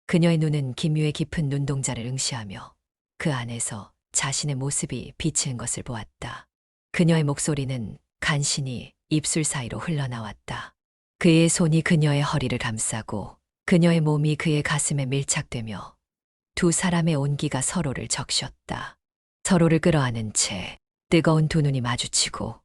그녀의 눈은 김유의 깊은 눈동자를 응시하며 그 안에서 자신의 모습이 비치는 것을 보았다. 그녀의 목소리는 간신히 입술 사이로 흘러나왔다. 그의 손이 그녀의 허리를 감싸고 그녀의 몸이 그의 가슴에 밀착되며 두 사람의 온기가 서로를 적셨다. 서로를 끌어안은 채 뜨거운 두 눈이 마주치고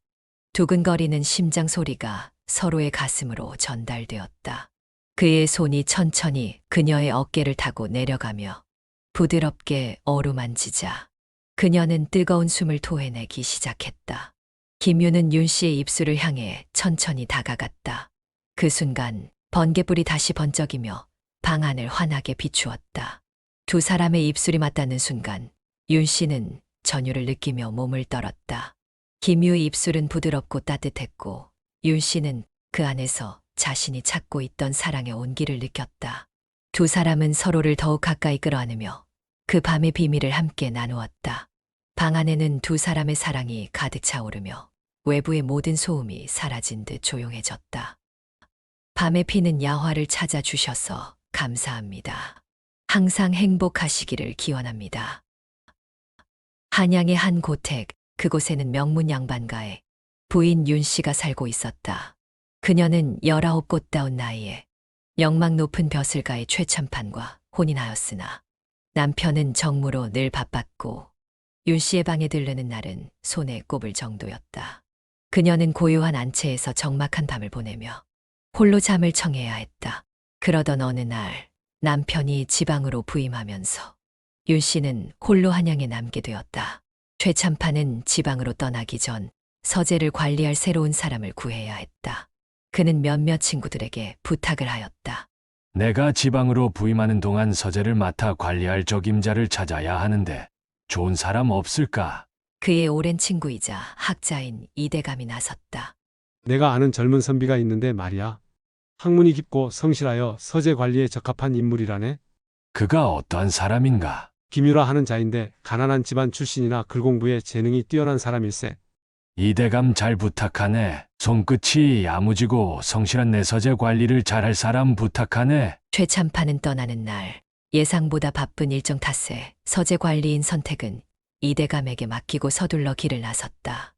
두근거리는 심장 소리가 서로의 가슴으로 전달되었다. 그의 손이 천천히 그녀의 어깨를 타고 내려가며 부드럽게 어루만지자 그녀는 뜨거운 숨을 토해내기 시작했다. 김유는 윤 씨의 입술을 향해 천천히 다가갔다. 그 순간 번개불이 다시 번쩍이며 방 안을 환하게 비추었다. 두 사람의 입술이 맞닿는 순간 윤 씨는 전율을 느끼며 몸을 떨었다. 김유의 입술은 부드럽고 따뜻했고 윤 씨는 그 안에서 자신이 찾고 있던 사랑의 온기를 느꼈다. 두 사람은 서로를 더욱 가까이 끌어안으며 그 밤의 비밀을 함께 나누었다. 방 안에는 두 사람의 사랑이 가득 차오르며 외부의 모든 소음이 사라진 듯 조용해졌다. 밤에 피는 야화를 찾아주셔서 감사합니다. 항상 행복하시기를 기원합니다. 한양의 한 고택, 그곳에는 명문 양반가에 부인 윤 씨가 살고 있었다. 그녀는 19 꽃다운 나이에 영막 높은 벼슬가의 최참판과 혼인하였으나 남편은 정무로 늘 바빴고 윤 씨의 방에 들르는 날은 손에 꼽을 정도였다. 그녀는 고요한 안채에서 적막한 밤을 보내며 홀로 잠을 청해야 했다. 그러던 어느 날 남편이 지방으로 부임하면서 윤 씨는 홀로 한양에 남게 되었다. 최참판은 지방으로 떠나기 전 서재를 관리할 새로운 사람을 구해야 했다. 그는 몇몇 친구들에게 부탁을 하였다. 내가 지방으로 부임하는 동안 서재를 맡아 관리할 적임자를 찾아야 하는데 좋은 사람 없을까? 그의 오랜 친구이자 학자인 이대감이 나섰다. 내가 아는 젊은 선비가 있는데 말이야. 학문이 깊고 성실하여 서재 관리에 적합한 인물이라네. 그가 어떠한 사람인가? 김유라 하는 자인데 가난한 집안 출신이나 글 공부에 재능이 뛰어난 사람일세. 이대감 잘 부탁하네. 손끝이 야무지고 성실한 내 서재 관리를 잘할 사람 부탁하네. 최참판은 떠나는 날 예상보다 바쁜 일정 탓에 서재 관리인 선택은 이대감에게 맡기고 서둘러 길을 나섰다.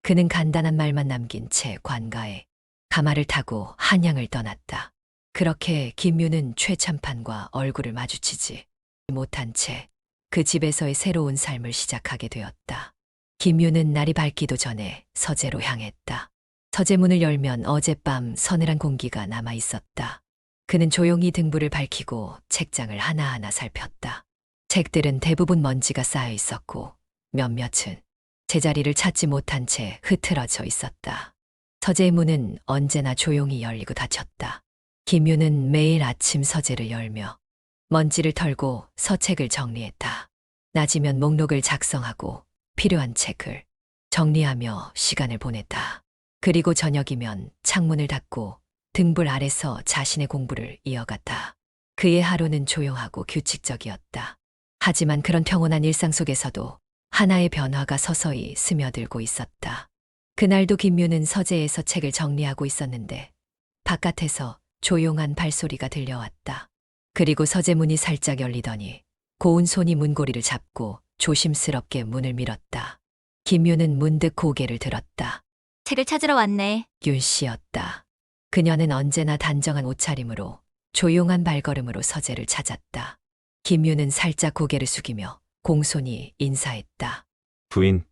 그는 간단한 말만 남긴 채 관가에 가마를 타고 한양을 떠났다. 그렇게 김유는 최참판과 얼굴을 마주치지 못한 채 그 집에서의 새로운 삶을 시작하게 되었다. 김유는 날이 밝기도 전에 서재로 향했다. 서재 문을 열면 어젯밤 서늘한 공기가 남아 있었다. 그는 조용히 등불을 밝히고 책장을 하나하나 살폈다. 책들은 대부분 먼지가 쌓여 있었고 몇몇은 제자리를 찾지 못한 채 흐트러져 있었다. 서재의 문은 언제나 조용히 열리고 닫혔다. 김유는 매일 아침 서재를 열며 먼지를 털고 서책을 정리했다. 낮이면 목록을 작성하고 필요한 책을 정리하며 시간을 보냈다. 그리고 저녁이면 창문을 닫고 등불 아래서 자신의 공부를 이어갔다. 그의 하루는 조용하고 규칙적이었다. 하지만 그런 평온한 일상 속에서도 하나의 변화가 서서히 스며들고 있었다. 그날도 김유는 서재에서 책을 정리하고 있었는데 바깥에서 조용한 발소리가 들려왔다. 그리고 서재 문이 살짝 열리더니 고운 손이 문고리를 잡고 조심스럽게 문을 밀었다. 김유는 문득 고개를 들었다. 책을 찾으러 왔네. 윤 씨였다. 그녀는 언제나 단정한 옷차림으로 조용한 발걸음으로 서재를 찾았다. 김유는 살짝 고개를 숙이며 공손히 인사했다. 부인,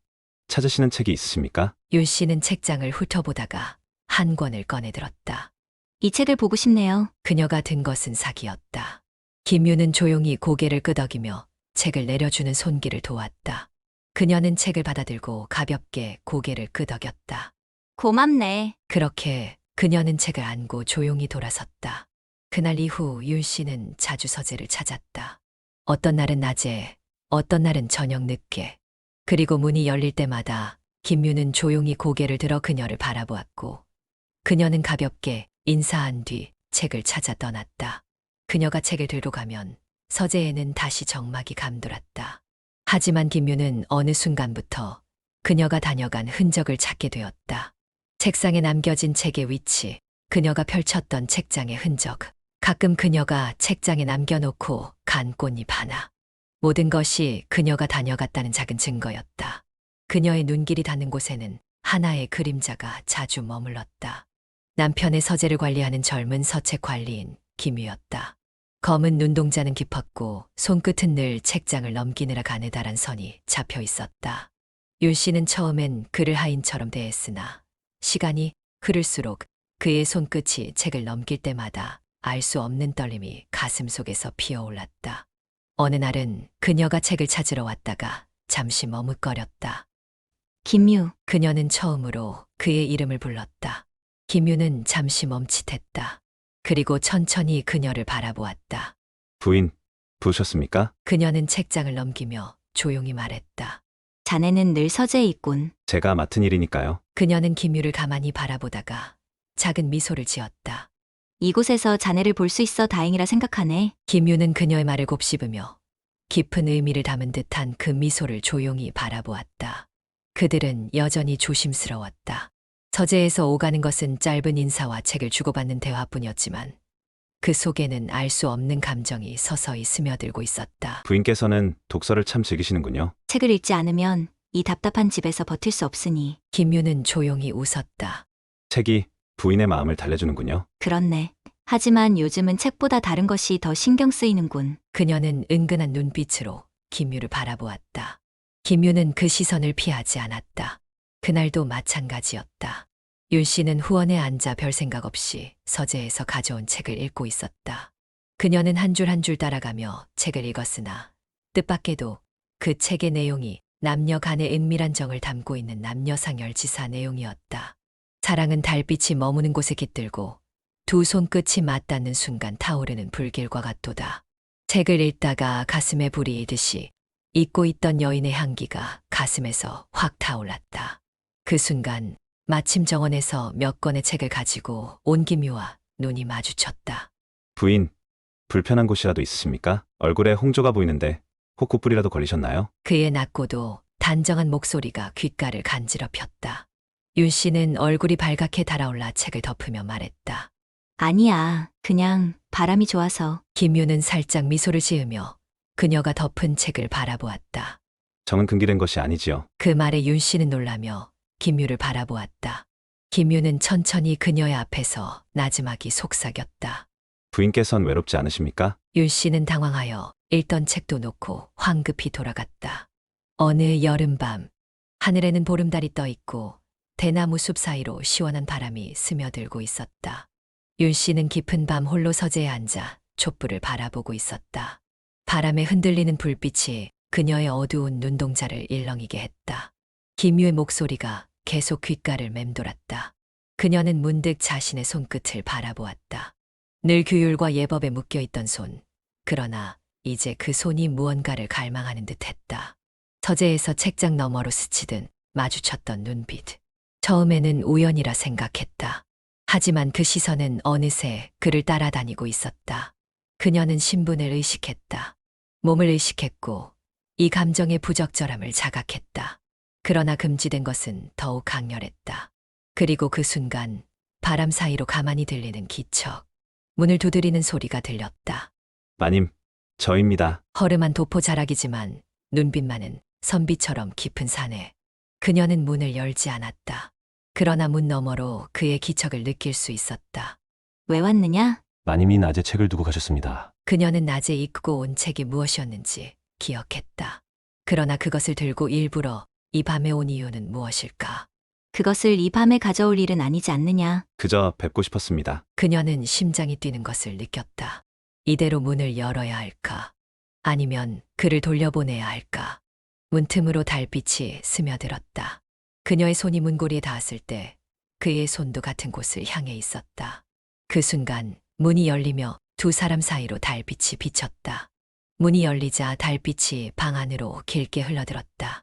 찾으시는 책이 있으십니까? 윤 씨는 책장을 훑어보다가 한 권을 꺼내들었다. 이 책을 보고 싶네요. 그녀가 든 것은 사기였다. 김유는 조용히 고개를 끄덕이며 책을 내려주는 손길을 도왔다. 그녀는 책을 받아들고 가볍게 고개를 끄덕였다. 고맙네. 그렇게 그녀는 책을 안고 조용히 돌아섰다. 그날 이후 윤 씨는 자주 서재를 찾았다. 어떤 날은 낮에, 어떤 날은 저녁 늦게. 그리고 문이 열릴 때마다 김유는 조용히 고개를 들어 그녀를 바라보았고 그녀는 가볍게 인사한 뒤 책을 찾아 떠났다. 그녀가 책을 들고 가면 서재에는 다시 적막이 감돌았다. 하지만 김유는 어느 순간부터 그녀가 다녀간 흔적을 찾게 되었다. 책상에 남겨진 책의 위치, 그녀가 펼쳤던 책장의 흔적, 가끔 그녀가 책장에 남겨놓고 간 꽃잎 하나. 모든 것이 그녀가 다녀갔다는 작은 증거였다. 그녀의 눈길이 닿는 곳에는 하나의 그림자가 자주 머물렀다. 남편의 서재를 관리하는 젊은 서책 관리인 김유였다. 검은 눈동자는 깊었고 손끝은 늘 책장을 넘기느라 가느다란 선이 잡혀 있었다. 윤 씨는 처음엔 그를 하인처럼 대했으나 시간이 흐를수록 그의 손끝이 책을 넘길 때마다 알 수 없는 떨림이 가슴 속에서 피어올랐다. 어느 날은 그녀가 책을 찾으러 왔다가 잠시 머뭇거렸다. 김유, 그녀는 처음으로 그의 이름을 불렀다. 김유는 잠시 멈칫했다. 그리고 천천히 그녀를 바라보았다. 부인, 부으셨습니까? 그녀는 책장을 넘기며 조용히 말했다. 자네는 늘 서재에 있군. 제가 맡은 일이니까요. 그녀는 김유를 가만히 바라보다가 작은 미소를 지었다. 이곳에서 자네를 볼 수 있어 다행이라 생각하네. 김유는 그녀의 말을 곱씹으며 깊은 의미를 담은 듯한 그 미소를 조용히 바라보았다. 그들은 여전히 조심스러웠다. 서재에서 오가는 것은 짧은 인사와 책을 주고받는 대화뿐이었지만 그 속에는 알 수 없는 감정이 서서히 스며들고 있었다. 부인께서는 독서를 참 즐기시는군요. 책을 읽지 않으면 이 답답한 집에서 버틸 수 없으니. 김유는 조용히 웃었다. 책이 부인의 마음을 달래주는군요. 그렇네. 하지만 요즘은 책보다 다른 것이 더 신경 쓰이는군. 그녀는 은근한 눈빛으로 김유를 바라보았다. 김유는 그 시선을 피하지 않았다. 그날도 마찬가지였다. 윤 씨는 후원에 앉아 별 생각 없이 서재에서 가져온 책을 읽고 있었다. 그녀는 한 줄 한 줄 따라가며 책을 읽었으나 뜻밖에도 그 책의 내용이 남녀 간의 은밀한 정을 담고 있는 남녀상 열지사 내용이었다. 사랑은 달빛이 머무는 곳에 깃들고 두 손끝이 맞닿는 순간 타오르는 불길과 같도다. 책을 읽다가 가슴에 불이 이듯이 잊고 있던 여인의 향기가 가슴에서 확 타올랐다. 그 순간 마침 정원에서 몇 권의 책을 가지고 온 김유와 눈이 마주쳤다. 부인, 불편한 곳이라도 있으십니까? 얼굴에 홍조가 보이는데 호쿠뿔이라도 걸리셨나요? 그의 낮고도 단정한 목소리가 귓가를 간지럽혔다. 윤 씨는 얼굴이 발갛게 달아올라 책을 덮으며 말했다. 아니야. 그냥 바람이 좋아서. 김유는 살짝 미소를 지으며 그녀가 덮은 책을 바라보았다. 정은 금기된 것이 아니지요. 그 말에 윤 씨는 놀라며 김유를 바라보았다. 김유는 천천히 그녀의 앞에서 나지막이 속삭였다. 부인께선 외롭지 않으십니까? 윤 씨는 당황하여 읽던 책도 놓고 황급히 돌아갔다. 어느 여름밤, 하늘에는 보름달이 떠 있고 대나무 숲 사이로 시원한 바람이 스며들고 있었다. 윤 씨는 깊은 밤 홀로 서재에 앉아 촛불을 바라보고 있었다. 바람에 흔들리는 불빛이 그녀의 어두운 눈동자를 일렁이게 했다. 김유의 목소리가 계속 귓가를 맴돌았다. 그녀는 문득 자신의 손끝을 바라보았다. 늘 규율과 예법에 묶여있던 손. 그러나 이제 그 손이 무언가를 갈망하는 듯했다. 서재에서 책장 너머로 스치듯 마주쳤던 눈빛. 처음에는 우연이라 생각했다. 하지만 그 시선은 어느새 그를 따라다니고 있었다. 그녀는 신분을 의식했다. 몸을 의식했고 이 감정의 부적절함을 자각했다. 그러나 금지된 것은 더욱 강렬했다. 그리고 그 순간 바람 사이로 가만히 들리는 기척. 문을 두드리는 소리가 들렸다. 마님, 저입니다. 허름한 도포 자락이지만 눈빛만은 선비처럼 깊은 사내. 그녀는 문을 열지 않았다. 그러나 문 너머로 그의 기척을 느낄 수 있었다. 왜 왔느냐? 마님이 낮에 책을 두고 가셨습니다. 그녀는 낮에 읽고 온 책이 무엇이었는지 기억했다. 그러나 그것을 들고 일부러 이 밤에 온 이유는 무엇일까? 그것을 이 밤에 가져올 일은 아니지 않느냐? 그저 뵙고 싶었습니다. 그녀는 심장이 뛰는 것을 느꼈다. 이대로 문을 열어야 할까? 아니면 그를 돌려보내야 할까? 문틈으로 달빛이 스며들었다. 그녀의 손이 문고리에 닿았을 때 그의 손도 같은 곳을 향해 있었다. 그 순간 문이 열리며 두 사람 사이로 달빛이 비쳤다. 문이 열리자 달빛이 방 안으로 길게 흘러들었다.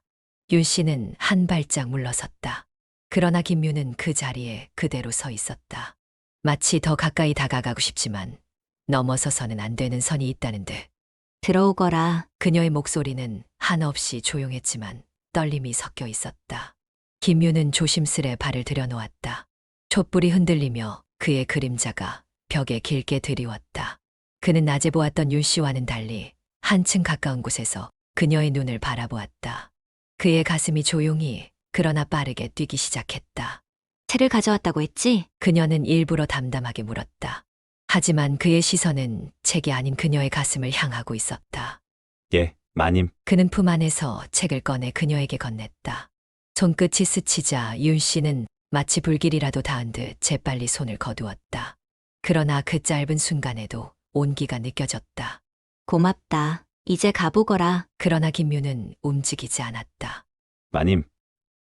윤 씨는 한 발짝 물러섰다. 그러나 김유는 그 자리에 그대로 서 있었다. 마치 더 가까이 다가가고 싶지만 넘어서서는 안 되는 선이 있다는 듯. 들어오거라. 그녀의 목소리는 한없이 조용했지만 떨림이 섞여 있었다. 김유는 조심스레 발을 들여놓았다. 촛불이 흔들리며 그의 그림자가 벽에 길게 드리웠다. 그는 낮에 보았던 윤 씨와는 달리 한층 가까운 곳에서 그녀의 눈을 바라보았다. 그의 가슴이 조용히 그러나 빠르게 뛰기 시작했다. 책을 가져왔다고 했지? 그녀는 일부러 담담하게 물었다. 하지만 그의 시선은 책이 아닌 그녀의 가슴을 향하고 있었다. 예, 마님. 그는 품 안에서 책을 꺼내 그녀에게 건넸다. 손끝이 스치자 윤 씨는 마치 불길이라도 닿은 듯 재빨리 손을 거두었다. 그러나 그 짧은 순간에도 온기가 느껴졌다. 고맙다. 이제 가보거라. 그러나 김유는 움직이지 않았다. 마님.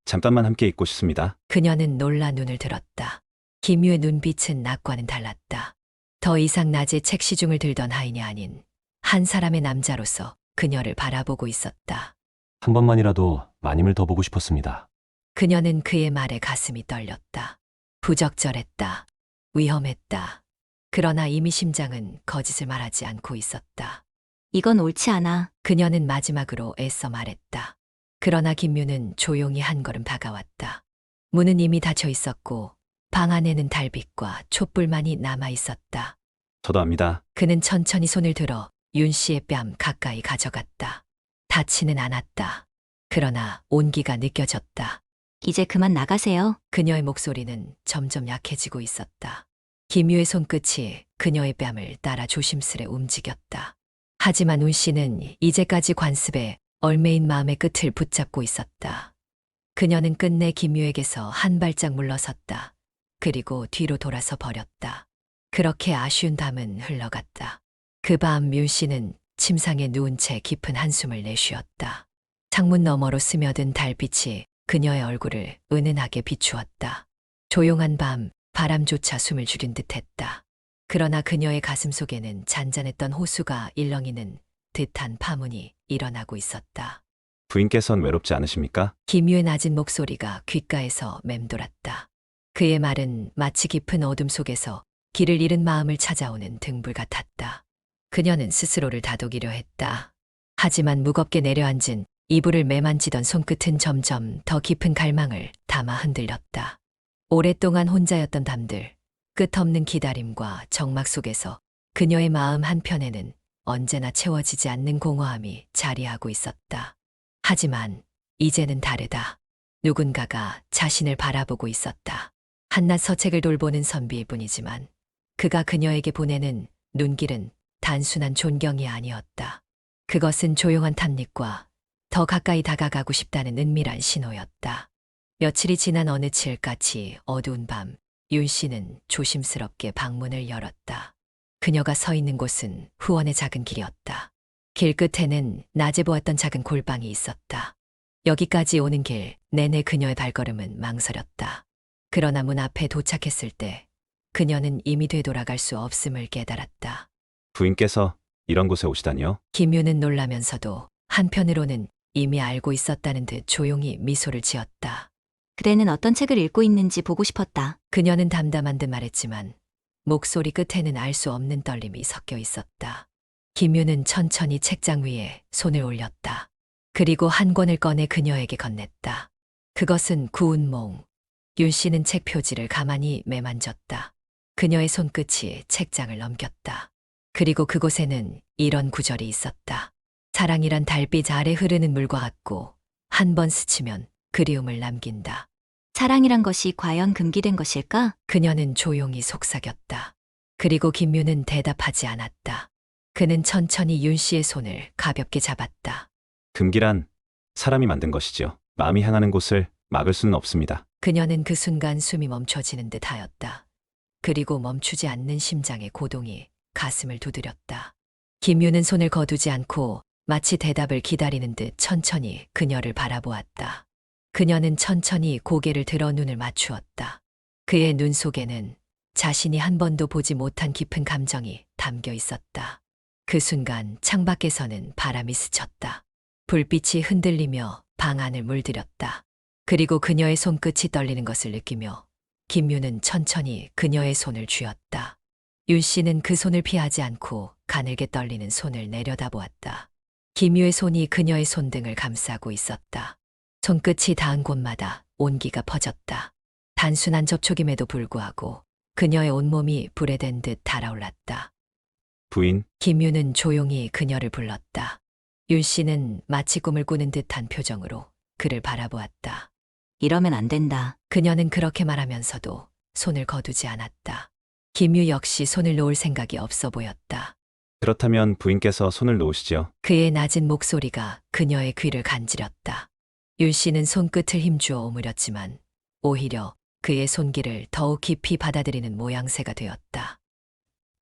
잠깐만 함께 있고 싶습니다. 그녀는 놀라 눈을 들었다. 김유의 눈빛은 낮과는 달랐다. 더 이상 낮에 책 시중을 들던 하인이 아닌 한 사람의 남자로서 그녀를 바라보고 있었다. 한 번만이라도 마님을 더 보고 싶었습니다. 그녀는 그의 말에 가슴이 떨렸다. 부적절했다. 위험했다. 그러나 이미 심장은 거짓을 말하지 않고 있었다. 이건 옳지 않아. 그녀는 마지막으로 애써 말했다. 그러나 김유는 조용히 한 걸음 다가왔다. 문은 이미 닫혀 있었고 방 안에는 달빛과 촛불만이 남아 있었다. 저도 압니다. 그는 천천히 손을 들어 윤 씨의 뺨 가까이 가져갔다. 닿지는 않았다. 그러나 온기가 느껴졌다. 이제 그만 나가세요. 그녀의 목소리는 점점 약해지고 있었다. 김유의 손끝이 그녀의 뺨을 따라 조심스레 움직였다. 하지만 운 씨는 이제까지 관습에 얼매인 마음의 끝을 붙잡고 있었다. 그녀는 끝내 김유에게서 한 발짝 물러섰다. 그리고 뒤로 돌아서 버렸다. 그렇게 아쉬운 밤은 흘러갔다. 그 밤 윤 씨는 침상에 누운 채 깊은 한숨을 내쉬었다. 창문 너머로 스며든 달빛이 그녀의 얼굴을 은은하게 비추었다. 조용한 밤, 바람조차 숨을 죽인 듯했다. 그러나 그녀의 가슴 속에는 잔잔했던 호수가 일렁이는 듯한 파문이 일어나고 있었다. 부인께선 외롭지 않으십니까? 김유의 낮은 목소리가 귓가에서 맴돌았다. 그의 말은 마치 깊은 어둠 속에서 길을 잃은 마음을 찾아오는 등불 같았다. 그녀는 스스로를 다독이려 했다. 하지만 무겁게 내려앉은 이불을 매만지던 손끝은 점점 더 깊은 갈망을 담아 흔들렸다. 오랫동안 혼자였던 밤들, 끝없는 기다림과 적막 속에서 그녀의 마음 한편에는 언제나 채워지지 않는 공허함이 자리하고 있었다. 하지만 이제는 다르다. 누군가가 자신을 바라보고 있었다. 한낱 서책을 돌보는 선비일 뿐이지만 그가 그녀에게 보내는 눈길은 단순한 존경이 아니었다. 그것은 조용한 탐닉과 더 가까이 다가가고 싶다는 은밀한 신호였다. 며칠이 지난 어느 칠같이 어두운 밤, 윤 씨는 조심스럽게 방문을 열었다. 그녀가 서 있는 곳은 후원의 작은 길이었다. 길 끝에는 낮에 보았던 작은 골방이 있었다. 여기까지 오는 길 내내 그녀의 발걸음은 망설였다. 그러나 문 앞에 도착했을 때 그녀는 이미 되돌아갈 수 없음을 깨달았다. 부인께서 이런 곳에 오시다니요? 김유는 놀라면서도 한편으로는 이미 알고 있었다는 듯 조용히 미소를 지었다. 그대는 어떤 책을 읽고 있는지 보고 싶었다. 그녀는 담담한 듯 말했지만 목소리 끝에는 알 수 없는 떨림이 섞여 있었다. 김유는 천천히 책장 위에 손을 올렸다. 그리고 한 권을 꺼내 그녀에게 건넸다. 그것은 구운몽. 윤 씨는 책 표지를 가만히 매만졌다. 그녀의 손끝이 책장을 넘겼다. 그리고 그곳에는 이런 구절이 있었다. 사랑이란 달빛 아래 흐르는 물과 같고 한 번 스치면 그리움을 남긴다. 사랑이란 것이 과연 금기된 것일까? 그녀는 조용히 속삭였다. 그리고 김유는 대답하지 않았다. 그는 천천히 윤 씨의 손을 가볍게 잡았다. 금기란 사람이 만든 것이지요. 마음이 향하는 곳을 막을 수는 없습니다. 그녀는 그 순간 숨이 멈춰지는 듯 하였다. 그리고 멈추지 않는 심장의 고동이 가슴을 두드렸다. 김유는 손을 거두지 않고 마치 대답을 기다리는 듯 천천히 그녀를 바라보았다. 그녀는 천천히 고개를 들어 눈을 맞추었다. 그의 눈 속에는 자신이 한 번도 보지 못한 깊은 감정이 담겨 있었다. 그 순간 창밖에서는 바람이 스쳤다. 불빛이 흔들리며 방 안을 물들였다. 그리고 그녀의 손끝이 떨리는 것을 느끼며 김유는 천천히 그녀의 손을 쥐었다. 윤 씨는 그 손을 피하지 않고 가늘게 떨리는 손을 내려다보았다. 김유의 손이 그녀의 손등을 감싸고 있었다. 손끝이 닿은 곳마다 온기가 퍼졌다. 단순한 접촉임에도 불구하고 그녀의 온몸이 불에 댄 듯 달아올랐다. 부인, 김유는 조용히 그녀를 불렀다. 윤 씨는 마치 꿈을 꾸는 듯한 표정으로 그를 바라보았다. 이러면 안 된다. 그녀는 그렇게 말하면서도 손을 거두지 않았다. 김유 역시 손을 놓을 생각이 없어 보였다. 그렇다면 부인께서 손을 놓으시죠. 그의 낮은 목소리가 그녀의 귀를 간지렸다. 윤 씨는 손끝을 힘주어 오므렸지만 오히려 그의 손길을 더욱 깊이 받아들이는 모양새가 되었다.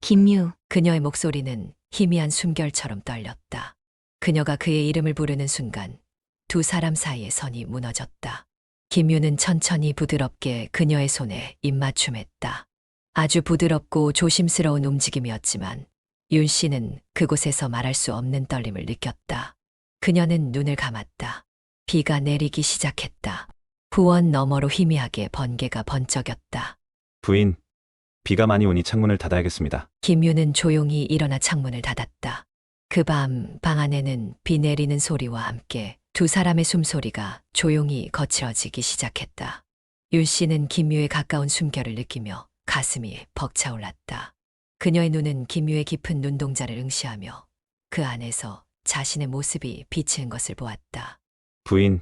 김유, 그녀의 목소리는 희미한 숨결처럼 떨렸다. 그녀가 그의 이름을 부르는 순간 두 사람 사이의 선이 무너졌다. 김유는 천천히 부드럽게 그녀의 손에 입맞춤했다. 아주 부드럽고 조심스러운 움직임이었지만 윤 씨는 그곳에서 말할 수 없는 떨림을 느꼈다. 그녀는 눈을 감았다. 비가 내리기 시작했다. 후원 너머로 희미하게 번개가 번쩍였다. 부인, 비가 많이 오니 창문을 닫아야겠습니다. 김유는 조용히 일어나 창문을 닫았다. 그 밤 방 안에는 비 내리는 소리와 함께 두 사람의 숨소리가 조용히 거칠어지기 시작했다. 윤 씨는 김유의 가까운 숨결을 느끼며 가슴이 벅차올랐다. 그녀의 눈은 김유의 깊은 눈동자를 응시하며 그 안에서 자신의 모습이 비치는 것을 보았다. 부인,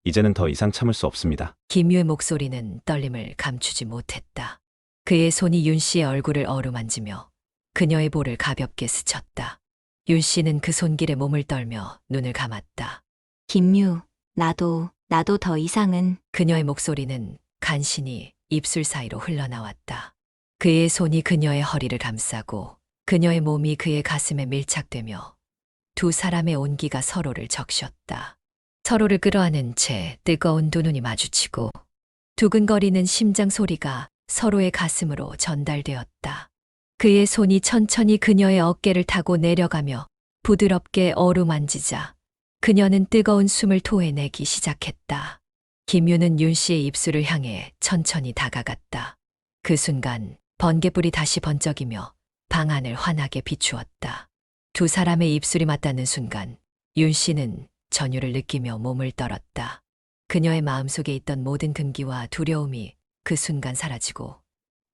이제는 더 이상 참을 수 없습니다. 김유의 목소리는 떨림을 감추지 못했다. 그의 손이 윤 씨의 얼굴을 어루만지며 그녀의 볼을 가볍게 스쳤다. 윤 씨는 그 손길에 몸을 떨며 눈을 감았다. 김유, 나도 더 이상은. 그녀의 목소리는 간신히 입술 사이로 흘러나왔다. 그의 손이 그녀의 허리를 감싸고 그녀의 몸이 그의 가슴에 밀착되며 두 사람의 온기가 서로를 적셨다. 서로를 끌어안은 채 뜨거운 두 눈이 마주치고 두근거리는 심장 소리가 서로의 가슴으로 전달되었다. 그의 손이 천천히 그녀의 어깨를 타고 내려가며 부드럽게 어루만지자 그녀는 뜨거운 숨을 토해내기 시작했다. 김유는 윤 씨의 입술을 향해 천천히 다가갔다. 그 순간 번개불이 다시 번쩍이며 방 안을 환하게 비추었다. 두 사람의 입술이 맞닿는 순간 윤 씨는 전율을 느끼며 몸을 떨었다. 그녀의 마음속에 있던 모든 금기와 두려움이 그 순간 사라지고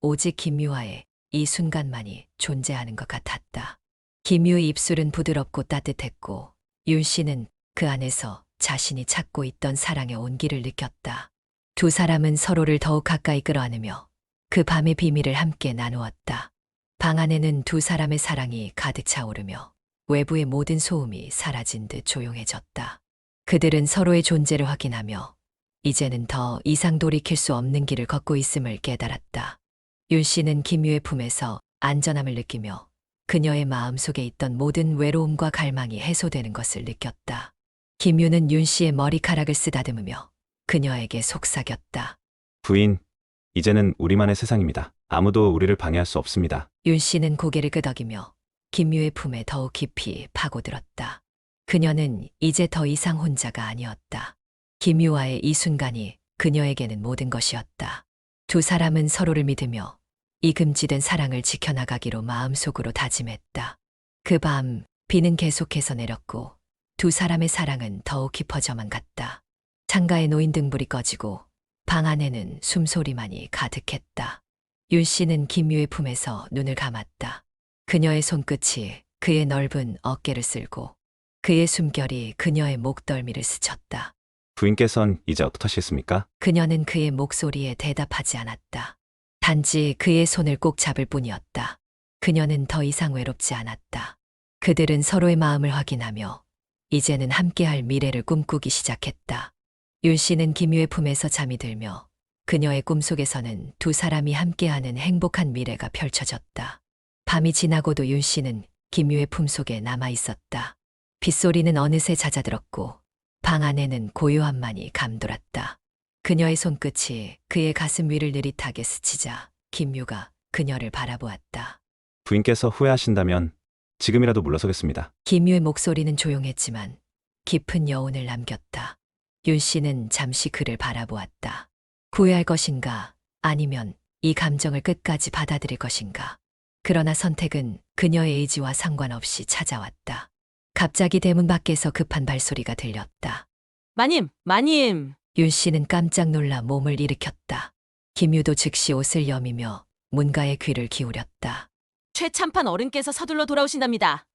오직 김유와의 이 순간만이 존재하는 것 같았다. 김유의 입술은 부드럽고 따뜻했고 윤 씨는 그 안에서 자신이 찾고 있던 사랑의 온기를 느꼈다. 두 사람은 서로를 더욱 가까이 끌어안으며 그 밤의 비밀을 함께 나누었다. 방 안에는 두 사람의 사랑이 가득 차오르며 외부의 모든 소음이 사라진 듯 조용해졌다. 그들은 서로의 존재를 확인하며 이제는 더 이상 돌이킬 수 없는 길을 걷고 있음을 깨달았다. 윤 씨는 김유의 품에서 안전함을 느끼며 그녀의 마음속에 있던 모든 외로움과 갈망이 해소되는 것을 느꼈다. 김유는 윤 씨의 머리카락을 쓰다듬으며 그녀에게 속삭였다. 부인, 이제는 우리만의 세상입니다. 아무도 우리를 방해할 수 없습니다. 윤 씨는 고개를 끄덕이며 김유의 품에 더욱 깊이 파고들었다. 그녀는 이제 더 이상 혼자가 아니었다. 김유와의 이 순간이 그녀에게는 모든 것이었다. 두 사람은 서로를 믿으며 이 금지된 사랑을 지켜나가기로 마음속으로 다짐했다. 그 밤 비는 계속해서 내렸고 두 사람의 사랑은 더욱 깊어져만 갔다. 창가에 놓인 등불이 꺼지고 방 안에는 숨소리만이 가득했다. 윤 씨는 김유의 품에서 눈을 감았다. 그녀의 손끝이 그의 넓은 어깨를 쓸고 그의 숨결이 그녀의 목덜미를 스쳤다. 부인께선 이제 어떡하시겠습니까? 그녀는 그의 목소리에 대답하지 않았다. 단지 그의 손을 꼭 잡을 뿐이었다. 그녀는 더 이상 외롭지 않았다. 그들은 서로의 마음을 확인하며 이제는 함께할 미래를 꿈꾸기 시작했다. 윤 씨는 김유의 품에서 잠이 들며 그녀의 꿈속에서는 두 사람이 함께하는 행복한 미래가 펼쳐졌다. 밤이 지나고도 윤 씨는 김유의 품속에 남아 있었다. 빗소리는 어느새 잦아들었고 방 안에는 고요함만이 감돌았다. 그녀의 손끝이 그의 가슴 위를 느릿하게 스치자 김유가 그녀를 바라보았다. 부인께서 후회하신다면 지금이라도 물러서겠습니다. 김유의 목소리는 조용했지만 깊은 여운을 남겼다. 윤 씨는 잠시 그를 바라보았다. 후회할 것인가 아니면 이 감정을 끝까지 받아들일 것인가. 그러나 선택은 그녀의 의지와 상관없이 찾아왔다. 갑자기 대문 밖에서 급한 발소리가 들렸다. 마님! 윤 씨는 깜짝 놀라 몸을 일으켰다. 김유도 즉시 옷을 여미며 문가에 귀를 기울였다. 최참판 어른께서 서둘러 돌아오신답니다.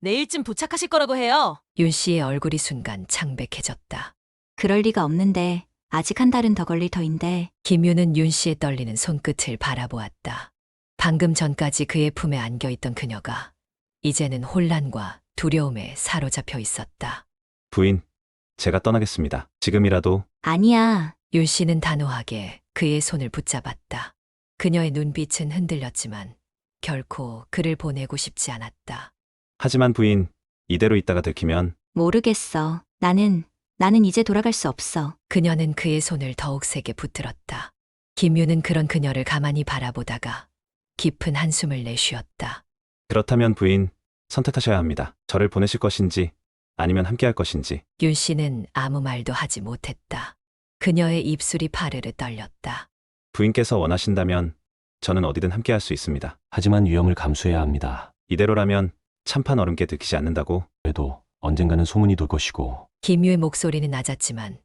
내일쯤 도착하실 거라고 해요. 윤 씨의 얼굴이 순간 창백해졌다. 그럴 리가 없는데 아직 한 달은 더 걸릴 터인데. 김유는 윤 씨의 떨리는 손끝을 바라보았다. 방금 전까지 그의 품에 안겨있던 그녀가 이제는 혼란과 두려움에 사로잡혀 있었다. 부인, 제가 떠나겠습니다. 지금이라도. 아니야. 윤 씨는 단호하게 그의 손을 붙잡았다. 그녀의 눈빛은 흔들렸지만 결코 그를 보내고 싶지 않았다. 하지만 부인, 이대로 있다가 들키면 모르겠어. 나는 이제 돌아갈 수 없어. 그녀는 그의 손을 더욱 세게 붙들었다. 김유는 그런 그녀를 가만히 바라보다가 깊은 한숨을 내쉬었다. 그렇다면 부인, 선택하셔야 합니다. 저를 보내실 것인지 아니면 함께할 것인지. 윤 씨는 아무 말도 하지 못했다. 그녀의 입술이 파르르 떨렸다. 부인께서 원하신다면 저는 어디든 함께할 수 있습니다. 하지만 위험을 감수해야 합니다. 이대로라면 참판 어른께 들키지 않는다고. 그래도 언젠가는 소문이 돌 것이고 김유의 목소리는 낮았지만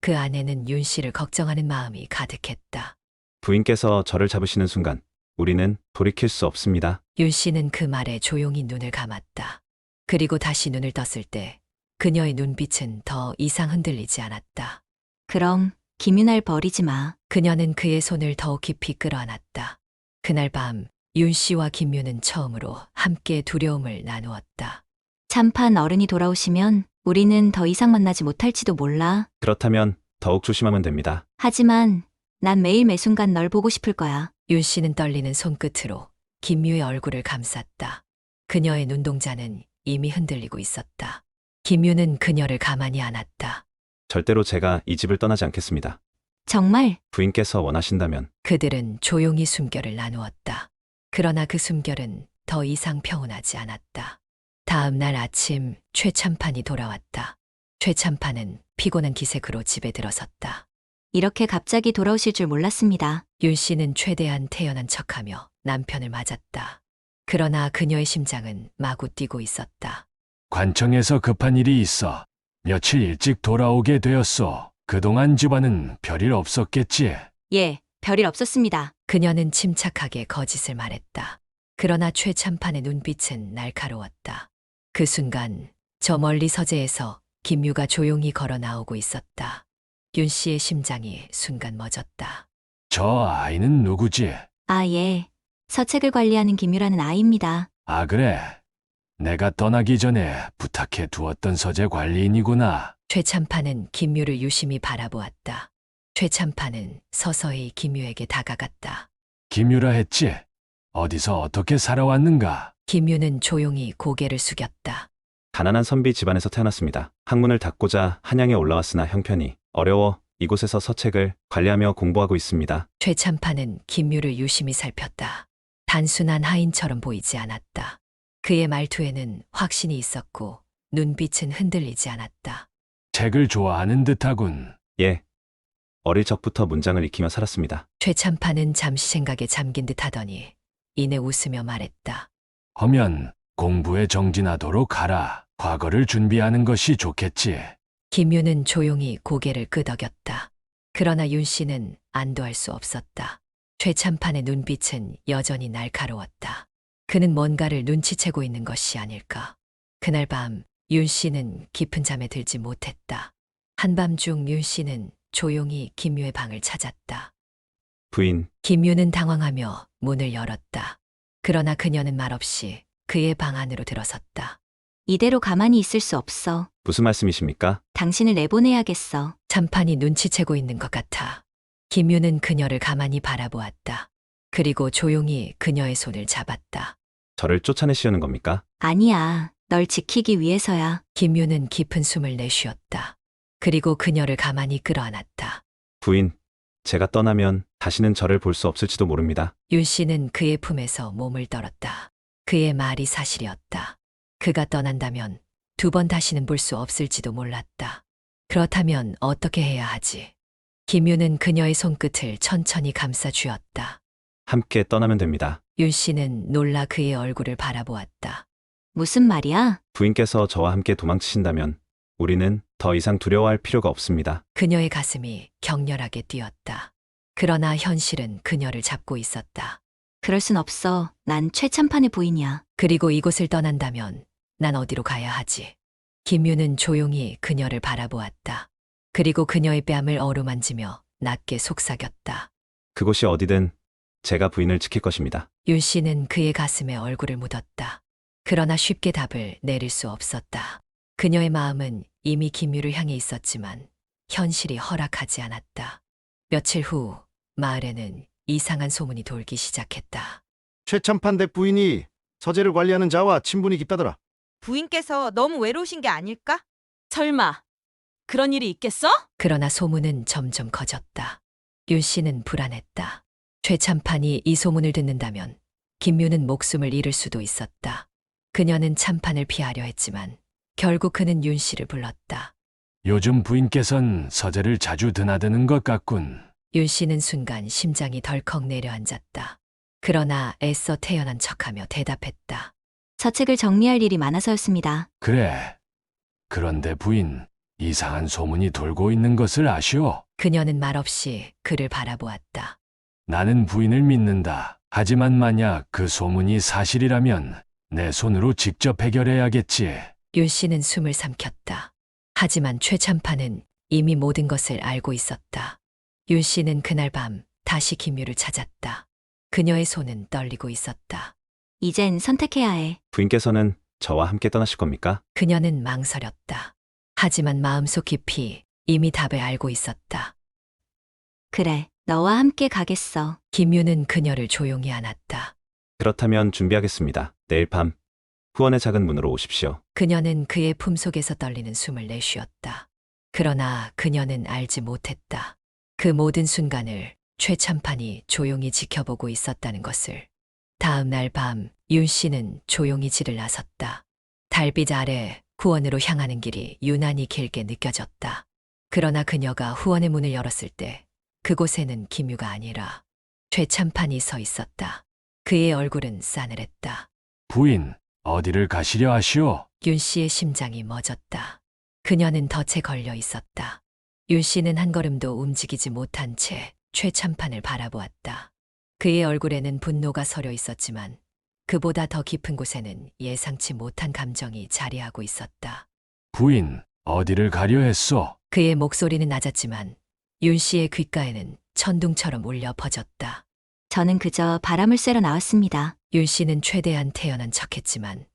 그 안에는 윤 씨를 걱정하는 마음이 가득했다. 부인께서 저를 잡으시는 순간 우리는 돌이킬 수 없습니다. 윤 씨는 그 말에 조용히 눈을 감았다. 그리고 다시 눈을 떴을 때 그녀의 눈빛은 더 이상 흔들리지 않았다. 그럼 김윤아를 버리지 마. 그녀는 그의 손을 더욱 깊이 끌어안았다. 그날 밤 윤 씨와 김유는 처음으로 함께 두려움을 나누었다. 참판 어른이 돌아오시면 우리는 더 이상 만나지 못할지도 몰라. 그렇다면 더욱 조심하면 됩니다. 하지만 난 매일 매순간 널 보고 싶을 거야. 윤 씨는 떨리는 손끝으로 김유의 얼굴을 감쌌다. 그녀의 눈동자는 이미 흔들리고 있었다. 김유는 그녀를 가만히 안았다. 절대로 제가 이 집을 떠나지 않겠습니다. 정말? 부인께서 원하신다면. 그들은 조용히 숨결을 나누었다. 그러나 그 숨결은 더 이상 평온하지 않았다. 다음 날 아침 최참판이 돌아왔다. 최참판은 피곤한 기색으로 집에 들어섰다. 이렇게 갑자기 돌아오실 줄 몰랐습니다. 윤 씨는 최대한 태연한 척하며 남편을 맞았다. 그러나 그녀의 심장은 마구 뛰고 있었다. 관청에서 급한 일이 있어 며칠 일찍 돌아오게 되었소. 그동안 집안은 별일 없었겠지. 예, 별일 없었습니다. 그녀는 침착하게 거짓을 말했다. 그러나 최참판의 눈빛은 날카로웠다. 그 순간 저 멀리 서재에서 김유가 조용히 걸어 나오고 있었다. 윤 씨의 심장이 순간 멎었다. 저 아이는 누구지? 아, 예. 서책을 관리하는 김유라는 아이입니다. 아, 그래. 내가 떠나기 전에 부탁해 두었던 서재 관리인이구나. 최참판은 김유를 유심히 바라보았다. 최참판은 서서히 김유에게 다가갔다. 김유라 했지? 어디서 어떻게 살아왔는가? 김유는 조용히 고개를 숙였다. 가난한 선비 집안에서 태어났습니다. 학문을 닫고자 한양에 올라왔으나 형편이 어려워 이곳에서 서책을 관리하며 공부하고 있습니다. 최참판은 김유를 유심히 살폈다. 단순한 하인처럼 보이지 않았다. 그의 말투에는 확신이 있었고 눈빛은 흔들리지 않았다. 책을 좋아하는 듯하군. 예. 어릴 적부터 문장을 익히며 살았습니다. 최참판은 잠시 생각에 잠긴 듯 하더니 이내 웃으며 말했다. 하면 공부에 정진하도록 하라. 과거를 준비하는 것이 좋겠지. 김유는 조용히 고개를 끄덕였다. 그러나 윤 씨는 안도할 수 없었다. 최참판의 눈빛은 여전히 날카로웠다. 그는 뭔가를 눈치채고 있는 것이 아닐까. 그날 밤 윤 씨는 깊은 잠에 들지 못했다. 한밤중 윤 씨는 조용히 김유의 방을 찾았다. 부인, 김유는 당황하며 문을 열었다. 그러나 그녀는 말없이 그의 방 안으로 들어섰다. 이대로 가만히 있을 수 없어. 무슨 말씀이십니까? 당신을 내보내야겠어. 참판이 눈치채고 있는 것 같아. 김유는 그녀를 가만히 바라보았다. 그리고 조용히 그녀의 손을 잡았다. 저를 쫓아내시려는 겁니까? 아니야. 널 지키기 위해서야. 김유는 깊은 숨을 내쉬었다. 그리고 그녀를 가만히 끌어안았다. 부인, 제가 떠나면 다시는 저를 볼 수 없을지도 모릅니다. 윤 씨는 그의 품에서 몸을 떨었다. 그의 말이 사실이었다. 그가 떠난다면 두 번 다시는 볼 수 없을지도 몰랐다. 그렇다면 어떻게 해야 하지? 김유는 그녀의 손끝을 천천히 감싸 쥐었다. 함께 떠나면 됩니다. 윤 씨는 놀라 그의 얼굴을 바라보았다. 무슨 말이야? 부인께서 저와 함께 도망치신다면 우리는 더 이상 두려워할 필요가 없습니다. 그녀의 가슴이 격렬하게 뛰었다. 그러나 현실은 그녀를 잡고 있었다. 그럴 순 없어. 난 최참판의 부인이야. 그리고 이곳을 떠난다면 난 어디로 가야 하지? 김유는 조용히 그녀를 바라보았다. 그리고 그녀의 뺨을 어루만지며 낮게 속삭였다. 그곳이 어디든 제가 부인을 지킬 것입니다. 윤 씨는 그의 가슴에 얼굴을 묻었다. 그러나 쉽게 답을 내릴 수 없었다. 그녀의 마음은 이미 김유를 향해 있었지만 현실이 허락하지 않았다. 며칠 후 마을에는 이상한 소문이 돌기 시작했다. 최참판대 부인이 서재를 관리하는 자와 친분이 깊다더라. 부인께서 너무 외로우신 게 아닐까? 설마 그런 일이 있겠어? 그러나 소문은 점점 커졌다. 윤 씨는 불안했다. 최참판이 이 소문을 듣는다면 김유는 목숨을 잃을 수도 있었다. 그녀는 참판을 피하려 했지만 결국 그는 윤 씨를 불렀다. 요즘 부인께선 서재를 자주 드나드는 것 같군. 윤 씨는 순간 심장이 덜컥 내려앉았다. 그러나 애써 태연한 척하며 대답했다. 서책을 정리할 일이 많아서였습니다. 그래. 그런데 부인, 이상한 소문이 돌고 있는 것을 아시오? 그녀는 말없이 그를 바라보았다. 나는 부인을 믿는다. 하지만 만약 그 소문이 사실이라면 내 손으로 직접 해결해야겠지. 윤 씨는 숨을 삼켰다. 하지만 최참판은 이미 모든 것을 알고 있었다. 윤 씨는 그날 밤 다시 김유를 찾았다. 그녀의 손은 떨리고 있었다. 이젠 선택해야 해. 부인께서는 저와 함께 떠나실 겁니까? 그녀는 망설였다. 하지만 마음속 깊이 이미 답을 알고 있었다. 그래, 너와 함께 가겠어. 김유는 그녀를 조용히 안았다. 그렇다면 준비하겠습니다. 내일 밤 후원의 작은 문으로 오십시오. 그녀는 그의 품속에서 떨리는 숨을 내쉬었다. 그러나 그녀는 알지 못했다. 그 모든 순간을 최참판이 조용히 지켜보고 있었다는 것을. 다음 날 밤, 윤 씨는 조용히 집을 나섰다. 달빛 아래 후원으로 향하는 길이 유난히 길게 느껴졌다. 그러나 그녀가 후원의 문을 열었을 때 그곳에는 김유가 아니라 최참판이 서 있었다. 그의 얼굴은 싸늘했다. 부인, 어디를 가시려 하시오? 윤 씨의 심장이 멎었다. 그녀는 덫에 걸려 있었다. 윤 씨는 한 걸음도 움직이지 못한 채 최참판을 바라보았다. 그의 얼굴에는 분노가 서려 있었지만 그보다 더 깊은 곳에는 예상치 못한 감정이 자리하고 있었다. 부인, 어디를 가려 했소? 그의 목소리는 낮았지만 윤 씨의 귓가에는 천둥처럼 울려 퍼졌다. 저는 그저 바람을 쐬러 나왔습니다. 윤 씨는 최대한 태연한 척했지만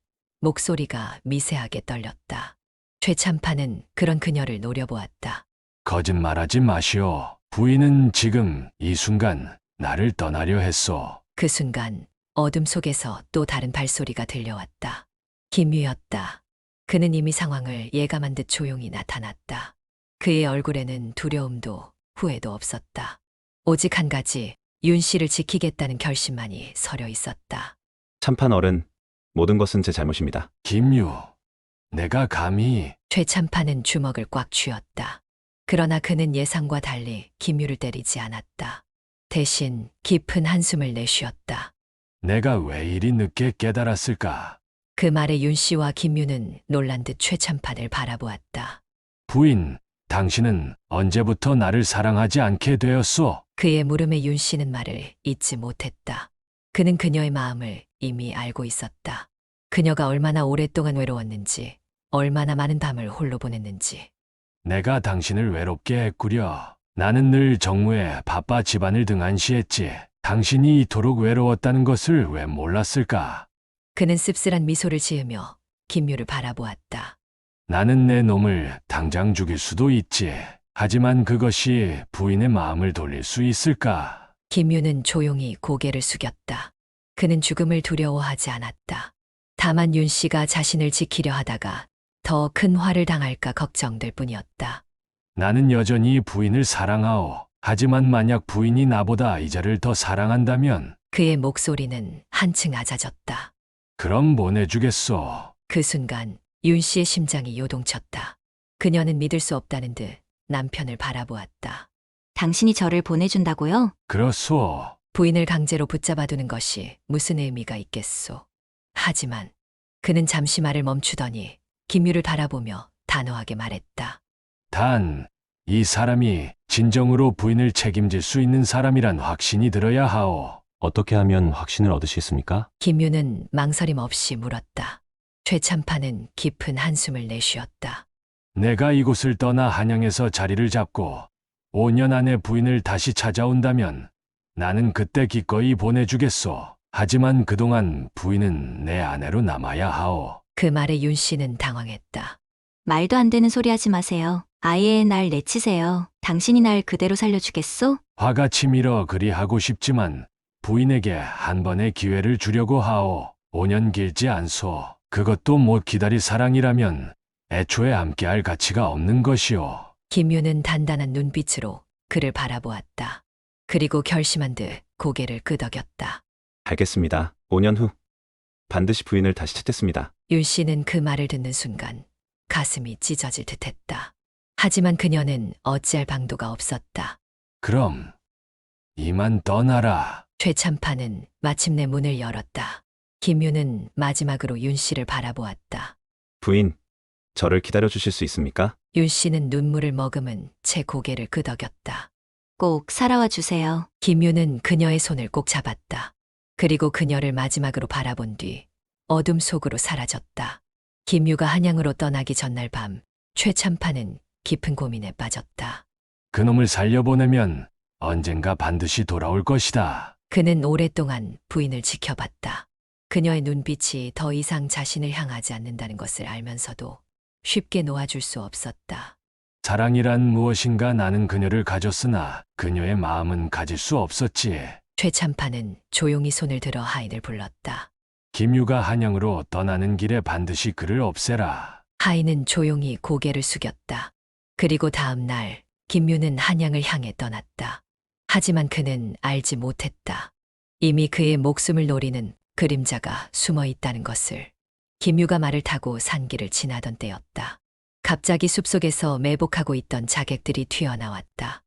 목소리가 미세하게 떨렸다. 최참판은 그런 그녀를 노려보았다. 거짓말하지 마시오. 부인은 지금 이 순간 나를 떠나려 했소. 그 순간 어둠 속에서 또 다른 발소리가 들려왔다. 김유였다. 그는 이미 상황을 예감한 듯 조용히 나타났다. 그의 얼굴에는 두려움도 후회도 없었다. 오직 한 가지, 윤 씨를 지키겠다는 결심만이 서려 있었다. 참판 어른, 모든 것은 제 잘못입니다. 김유, 내가 감히... 최참판은 주먹을 꽉 쥐었다. 그러나 그는 예상과 달리 김유를 때리지 않았다. 대신 깊은 한숨을 내쉬었다. 내가 왜 이리 늦게 깨달았을까? 그 말에 윤 씨와 김유는 놀란 듯 최참판을 바라보았다. 부인, 당신은 언제부터 나를 사랑하지 않게 되었소? 그의 물음에 윤 씨는 말을 잇지 못했다. 그는 그녀의 마음을 이미 알고 있었다. 그녀가 얼마나 오랫동안 외로웠는지, 얼마나 많은 밤을 홀로 보냈는지. 내가 당신을 외롭게 했구려. 나는 늘 정무에 바빠 집안을 등한시했지. 당신이 이토록 외로웠다는 것을 왜 몰랐을까? 그는 씁쓸한 미소를 지으며 김유를 바라보았다. 나는 내 놈을 당장 죽일 수도 있지. 하지만 그것이 부인의 마음을 돌릴 수 있을까? 김유는 조용히 고개를 숙였다. 그는 죽음을 두려워하지 않았다. 다만 윤 씨가 자신을 지키려 하다가 더 큰 화를 당할까 걱정될 뿐이었다. 나는 여전히 부인을 사랑하오. 하지만 만약 부인이 나보다 이자를 더 사랑한다면 그의 목소리는 한층 낮아졌다. 그럼 보내주겠소. 그 순간 윤 씨의 심장이 요동쳤다. 그녀는 믿을 수 없다는 듯 남편을 바라보았다. 당신이 저를 보내준다고요? 그렇소. 부인을 강제로 붙잡아두는 것이 무슨 의미가 있겠소. 하지만 그는 잠시 말을 멈추더니 김유를 바라보며 단호하게 말했다. 단, 이 사람이 진정으로 부인을 책임질 수 있는 사람이란 확신이 들어야 하오. 어떻게 하면 확신을 얻으시겠습니까? 김유는 망설임 없이 물었다. 최참판은 깊은 한숨을 내쉬었다. 내가 이곳을 떠나 한양에서 자리를 잡고 5년 안에 부인을 다시 찾아온다면 나는 그때 기꺼이 보내주겠소. 하지만 그동안 부인은 내 아내로 남아야 하오. 그 말에 윤 씨는 당황했다. 말도 안 되는 소리 하지 마세요. 아예 날 내치세요. 당신이 날 그대로 살려주겠소? 화가 치밀어 그리하고 싶지만 부인에게 한 번의 기회를 주려고 하오. 5년 길지 않소. 그것도 못 기다릴 사랑이라면 애초에 함께할 가치가 없는 것이오. 김유는 단단한 눈빛으로 그를 바라보았다. 그리고 결심한 듯 고개를 끄덕였다. 알겠습니다. 5년 후 반드시 부인을 다시 찾겠습니다. 윤 씨는 그 말을 듣는 순간 가슴이 찢어질 듯했다. 하지만 그녀는 어찌할 방도가 없었다. 그럼 이만 떠나라. 최참판은 마침내 문을 열었다. 김유는 마지막으로 윤 씨를 바라보았다. 부인, 저를 기다려 주실 수 있습니까? 윤 씨는 눈물을 머금은 채 고개를 끄덕였다. 꼭 살아와 주세요. 김유는 그녀의 손을 꼭 잡았다. 그리고 그녀를 마지막으로 바라본 뒤 어둠 속으로 사라졌다. 김유가 한양으로 떠나기 전날 밤, 최참판은 깊은 고민에 빠졌다. 그놈을 살려보내면 언젠가 반드시 돌아올 것이다. 그는 오랫동안 부인을 지켜봤다. 그녀의 눈빛이 더 이상 자신을 향하지 않는다는 것을 알면서도 쉽게 놓아줄 수 없었다. 사랑이란 무엇인가. 나는 그녀를 가졌으나 그녀의 마음은 가질 수 없었지. 최참판은 조용히 손을 들어 하인을 불렀다. 김유가 한양으로 떠나는 길에 반드시 그를 없애라. 하인은 조용히 고개를 숙였다. 그리고 다음 날 김유는 한양을 향해 떠났다. 하지만 그는 알지 못했다. 이미 그의 목숨을 노리는 그림자가 숨어 있다는 것을. 김유가 말을 타고 산길을 지나던 때였다. 갑자기 숲속에서 매복하고 있던 자객들이 튀어나왔다.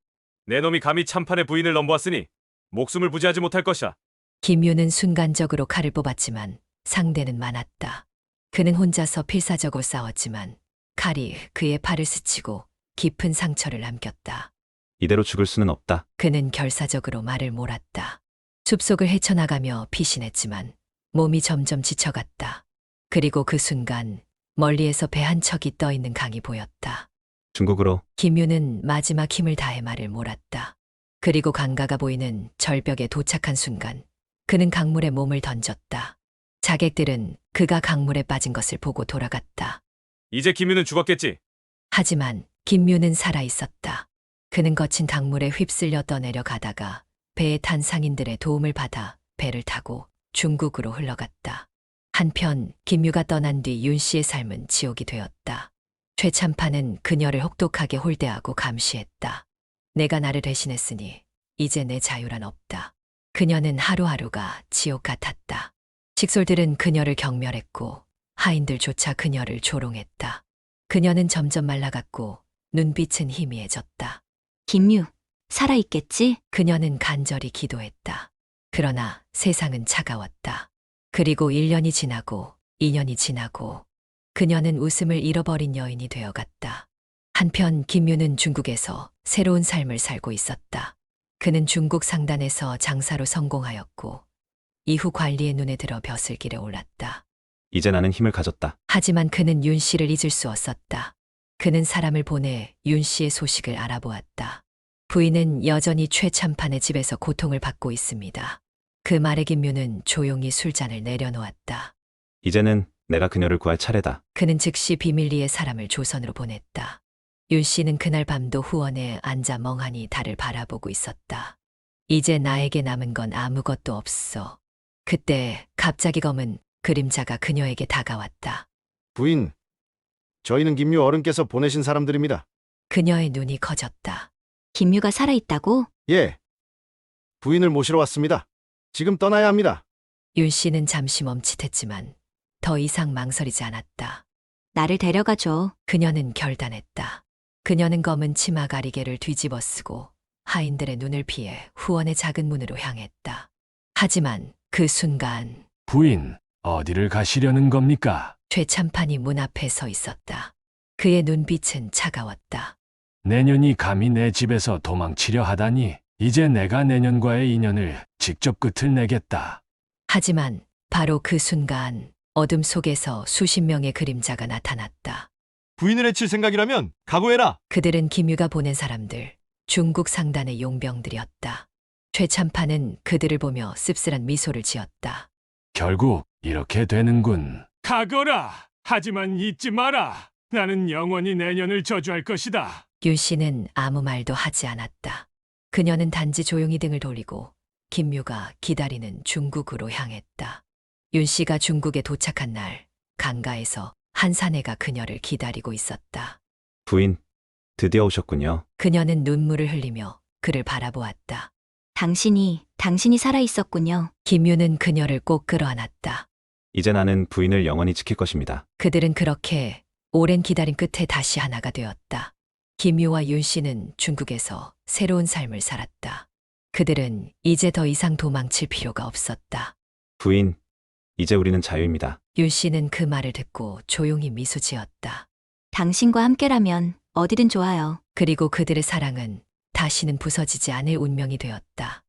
내 놈이 감히 참판의 부인을 넘보았으니 목숨을 부지하지 못할 것이야. 김유는 순간적으로 칼을 뽑았지만 상대는 많았다. 그는 혼자서 필사적으로 싸웠지만 칼이 그의 팔을 스치고 깊은 상처를 남겼다. 이대로 죽을 수는 없다. 그는 결사적으로 말을 몰았다. 숲속을 헤쳐나가며 피신했지만 몸이 점점 지쳐갔다. 그리고 그 순간 멀리에서 배 한 척이 떠 있는 강이 보였다. 중국으로. 김유는 마지막 힘을 다해 말을 몰았다. 그리고 강가가 보이는 절벽에 도착한 순간 그는 강물에 몸을 던졌다. 자객들은 그가 강물에 빠진 것을 보고 돌아갔다. 이제 김유는 죽었겠지. 하지만 김유는 살아있었다. 그는 거친 강물에 휩쓸려 떠내려 가다가 배에 탄 상인들의 도움을 받아 배를 타고 중국으로 흘러갔다. 한편 김유가 떠난 뒤 윤 씨의 삶은 지옥이 되었다. 최참판은 그녀를 혹독하게 홀대하고 감시했다. 내가 나를 대신했으니 이제 내 자유란 없다. 그녀는 하루하루가 지옥 같았다. 식솔들은 그녀를 경멸했고 하인들조차 그녀를 조롱했다. 그녀는 점점 말라갔고 눈빛은 희미해졌다. 김유, 살아있겠지? 그녀는 간절히 기도했다. 그러나 세상은 차가웠다. 그리고 1년이 지나고 2년이 지나고 그녀는 웃음을 잃어버린 여인이 되어갔다. 한편 김유는 중국에서 새로운 삶을 살고 있었다. 그는 중국 상단에서 장사로 성공하였고 이후 관리의 눈에 들어 벼슬길에 올랐다. 이제 나는 힘을 가졌다. 하지만 그는 윤 씨를 잊을 수 없었다. 그는 사람을 보내 윤 씨의 소식을 알아보았다. 부인은 여전히 최참판의 집에서 고통을 받고 있습니다. 그 말에 김유는 조용히 술잔을 내려놓았다. 이제는 내가 그녀를 구할 차례다. 그는 즉시 비밀리에 사람을 조선으로 보냈다. 윤 씨는 그날 밤도 후원에 앉아 멍하니 달을 바라보고 있었다. 이제 나에게 남은 건 아무것도 없어. 그때 갑자기 검은 그림자가 그녀에게 다가왔다. 부인, 저희는 김유 어른께서 보내신 사람들입니다. 그녀의 눈이 커졌다. 김유가 살아있다고? 예. 부인을 모시러 왔습니다. 지금 떠나야 합니다. 윤 씨는 잠시 멈칫했지만 더 이상 망설이지 않았다. 나를 데려가줘. 그녀는 결단했다. 그녀는 검은 치마 가리개를 뒤집어 쓰고 하인들의 눈을 피해 후원의 작은 문으로 향했다. 하지만 그 순간 부인, 어디를 가시려는 겁니까? 최참판이 문 앞에 서 있었다. 그의 눈빛은 차가웠다. 내년이 감히 내 집에서 도망치려 하다니. 이제 내가 내년과의 인연을 직접 끝을 내겠다. 하지만 바로 그 순간 어둠 속에서 수십 명의 그림자가 나타났다. 부인을 해칠 생각이라면 각오해라. 그들은 김유가 보낸 사람들, 중국 상단의 용병들이었다. 최참판은 그들을 보며 씁쓸한 미소를 지었다. 결국 이렇게 되는군. 가거라. 하지만 잊지 마라. 나는 영원히 내년을 저주할 것이다. 윤 씨는 아무 말도 하지 않았다. 그녀는 단지 조용히 등을 돌리고 김유가 기다리는 중국으로 향했다. 윤 씨가 중국에 도착한 날, 강가에서 한 사내가 그녀를 기다리고 있었다. 부인, 드디어 오셨군요. 그녀는 눈물을 흘리며 그를 바라보았다. 당신이 살아 있었군요. 김유는 그녀를 꼭 끌어안았다. 이제 나는 부인을 영원히 지킬 것입니다. 그들은 그렇게 오랜 기다림 끝에 다시 하나가 되었다. 김유와 윤 씨는 중국에서 새로운 삶을 살았다. 그들은 이제 더 이상 도망칠 필요가 없었다. 부인, 이제 우리는 자유입니다. 윤 씨는 그 말을 듣고 조용히 미소 지었다. 당신과 함께라면 어디든 좋아요. 그리고 그들의 사랑은 다시는 부서지지 않을 운명이 되었다.